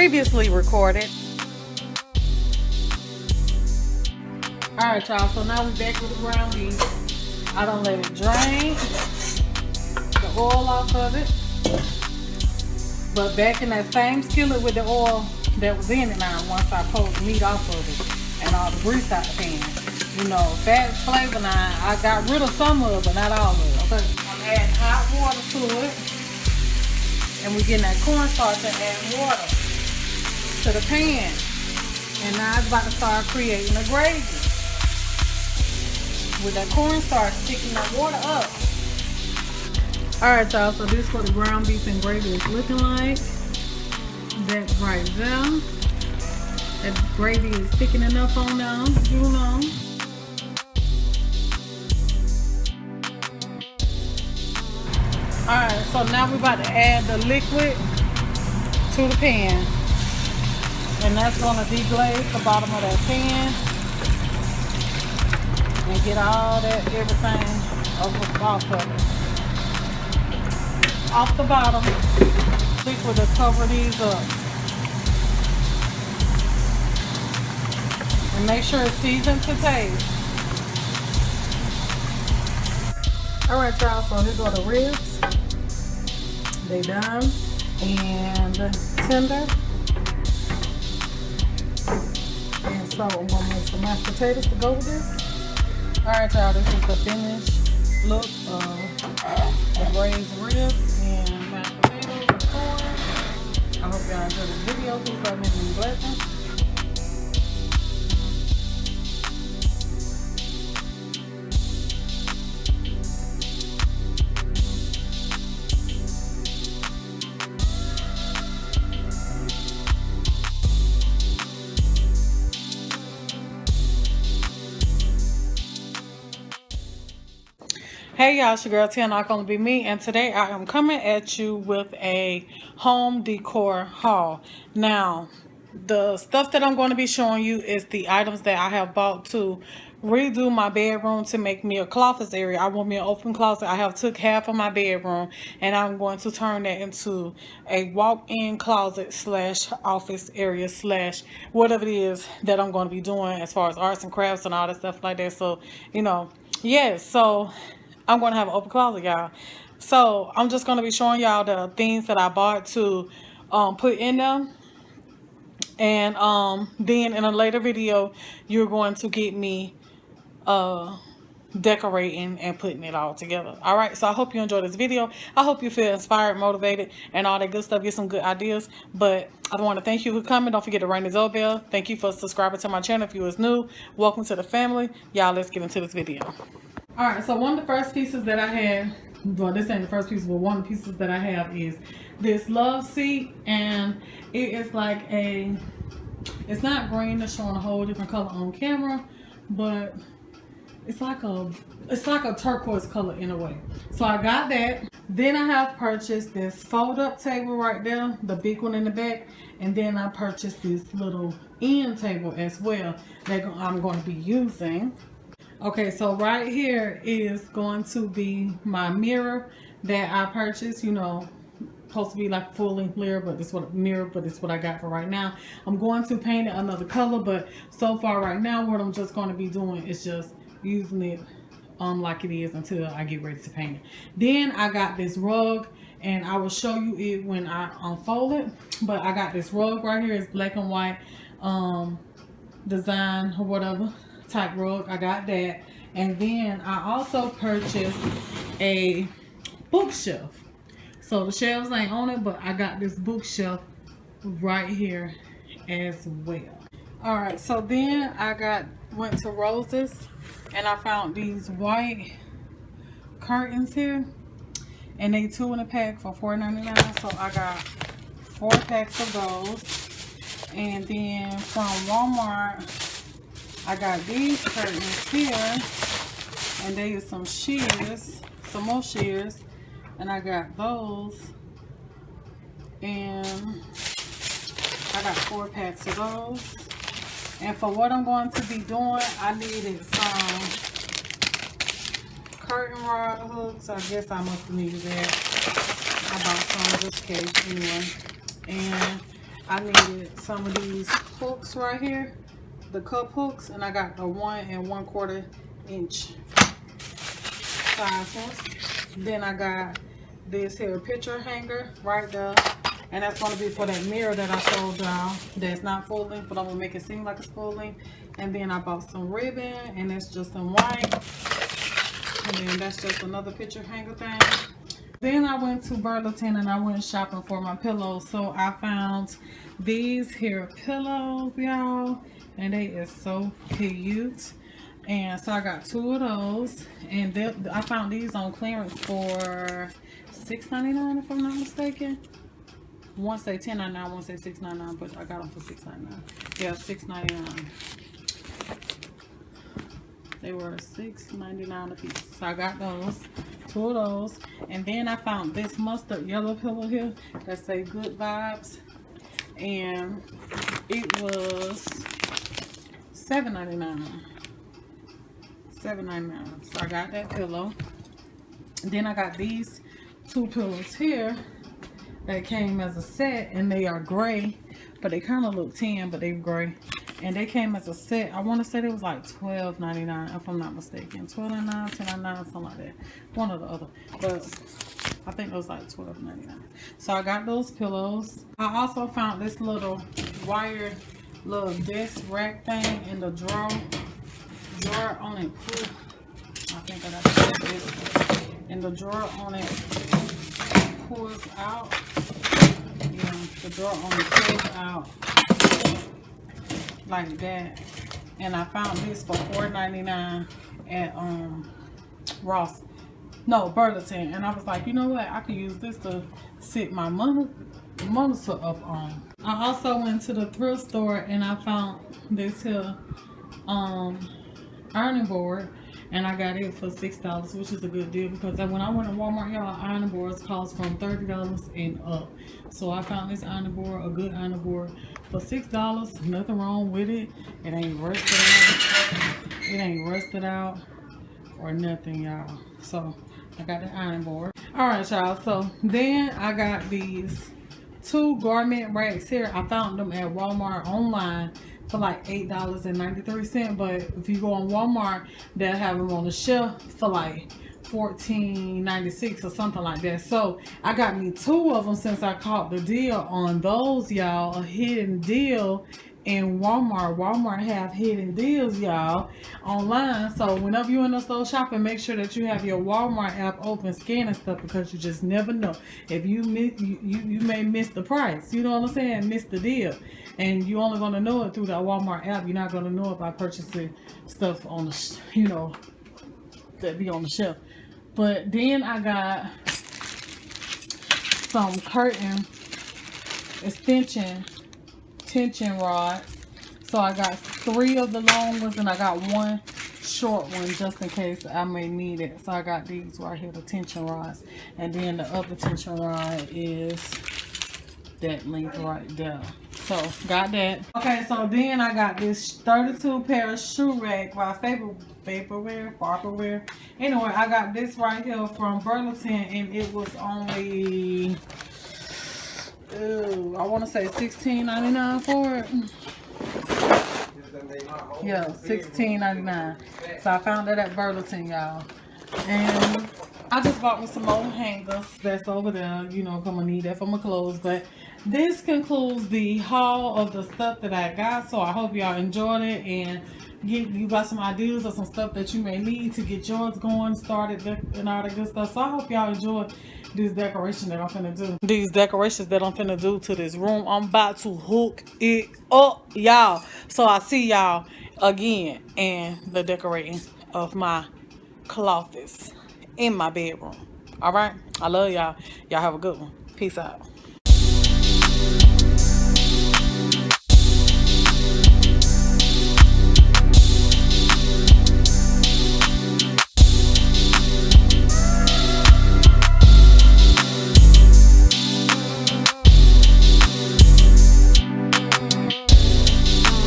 previously recorded. Alright, y'all, so now we're back with the ground beef. I don't let it drain the oil off of it. But back in that same skillet with the oil that was in it now, once I pulled the meat off of it and all the grease out the pan. You know, fat flavor now, I got rid of some of it, but not all of it, okay? I'm adding hot water to it. And we're getting that cornstarch and adding water to the pan. And now it's about to start creating a gravy. With that cornstarch sticking that water up. Alright, y'all, so this is what the ground beef and gravy is looking like. That right there. That gravy is thickening enough on now, you know. Alright, so now we're about to add the liquid to the pan. And that's going to deglaze the bottom of that pan. And get all that, everything off of it. Off the bottom. Liquid to cover these up. And make sure it's seasoned to taste. Alright, y'all, so here go the ribs. They done and tender. And so I'm gonna make some mashed potatoes to go with this. Alright, y'all, this is the finished look of the braised ribs and mashed potatoes and corn. I hope y'all enjoyed this video. Please love me and blessings. Hey y'all, it's your girl Tia, not gonna be me, and today I am coming at you with a home decor haul. Now, the stuff that I'm going to be showing you is the items that I have bought to redo my bedroom to make me a cloffice area. I want me an open closet. I have took half of my bedroom and I'm going to turn that into a walk-in closet slash office area slash whatever it is that I'm going to be doing as far as arts and crafts and all that stuff like that. So, you know, yes, so I'm going to have an open closet, y'all. So I'm just going to be showing y'all the things that I bought to put in them. And then in a later video, you're going to get me decorating and putting it all together. All right, so I hope you enjoyed this video. I hope you feel inspired, motivated, and all that good stuff. Get some good ideas. But I want to thank you for coming. Don't forget to ring the doorbell. Thank you for subscribing to my channel. If you was new, welcome to the family. Y'all, let's get into this video. All right, so one of the first pieces that I had, well, this ain't the first piece, but one of the pieces that I have is this love seat, and it is like a, it's not green, it's showing a whole different color on camera, but it's like a turquoise color in a way. So I got that. Then I have purchased this fold up table right there, the big one in the back, and then I purchased this little end table as well that I'm going to be using. Okay, so right here is going to be my mirror that I purchased, you know, supposed to be like full length mirror, but this is what I got for right now. I'm going to paint it another color, but so far right now what I'm just going to be doing is just using it like it is until I get ready to paint it. Then I got this rug, and I will show you it when I unfold it, but I got this rug right here. It's black and white design or whatever type rug. I got that. And then I also purchased a bookshelf. So the shelves ain't on it, but I got this bookshelf right here as well. Alright, so then I went to Rose's and I found these white curtains here, and they 2 in a pack for $4.99. So I got 4 packs of those. And then from Walmart I got these curtains here, and they use some shears, some more shears, and I got those, and I got 4 packs of those. And for what I'm going to be doing, I needed some curtain rod hooks. I guess I must have needed that. I bought some in this case anyway. And I needed some of these hooks right here, the cup hooks, and I got the 1 1/4 inch size ones. Then I got this here picture hanger right there, and that's going to be for that mirror that I showed y'all that's not full length, but I'm going to make it seem like it's full length. And then I bought some ribbon, and it's just in white, and then that's just another picture hanger thing. Then I went to Burlington and I went shopping for my pillows. So I found these here pillows, y'all, and they is so cute. And so I got 2 of those, and I found these on clearance for $6.99 if I'm not mistaken. One say $10.99, one say $6.99, but I got them for $6.99. Yeah, $6.99. They were $6.99 a piece. So I got those, 2 of those. And then I found this mustard yellow pillow here that say good vibes. And it was $7.99. $7.99. So I got that pillow. And then I got these 2 pillows here that came as a set, and they are gray, but they kind of look tan, but they're gray. And they came as a set. I want to say it was like $12.99 if I'm not mistaken. $12.99, $10.99, something like that. One or the other. But I think it was like $12.99. So I got those pillows. I also found this little wire little desk rack thing in the drawer on it. Ooh, I think I got to put this. And the drawer on it pulls out. Yeah, the drawer on it pulls out like that. And I found this for $4.99 at Ross. No, Burlington. And I was like, you know what? I could use this to sit my monitor up on. I also went to the thrift store and I found this here ironing board, and I got it for $6, which is a good deal because when I went to Walmart, y'all, ironing boards cost from $30 and up. So I found this ironing board, a good ironing board, for $6. Nothing wrong with it. It ain't rusted out. It ain't rusted out or nothing, y'all. So I got the ironing board. All right, y'all. So then I got these 2 garment racks here. I found them at Walmart online for like $8.93, but if you go on Walmart, they'll have them on the shelf for like $14.96 or something like that. So I got me 2 of them since I caught the deal on those, y'all. A hidden deal in Walmart. Walmart have hidden deals, y'all, online. So whenever you're in the store shopping, make sure that you have your Walmart app open, scanning stuff, because you just never know. If you miss, you may miss the price. You know what I'm saying? Miss the deal. And you're only going to know it through that Walmart app. You're not going to know it by purchasing stuff on the, you know, that be on the shelf. But then I got some curtain extension tension rods. So I got 3 of the long ones and I got 1 short one just in case I may need it. So I got these right here, the tension rods. And then the other tension rod is that length right there. So got that. Okay, so then I got this 32 pair of shoe rack, my favorite vaporware. Anyway, I got this right here from Burlington, and it was only I want to say $16.99 for it. Yeah, $16.99. So I found that at Burlington, y'all. And I just bought me some more hangers that's over there. You know, I'm gonna need that for my clothes. But this concludes the haul of the stuff that I got. So I hope y'all enjoyed it and you got some ideas or some stuff that you may need to get yours going, started, and all that good stuff. So I hope y'all enjoyed this decoration that I'm finna do. These decorations that I'm finna do to this room. I'm about to hook it up, y'all. So I see y'all again in the decorating of my Cloffice in my bedroom. All right, I love y'all. Y'all have a good one. Peace out.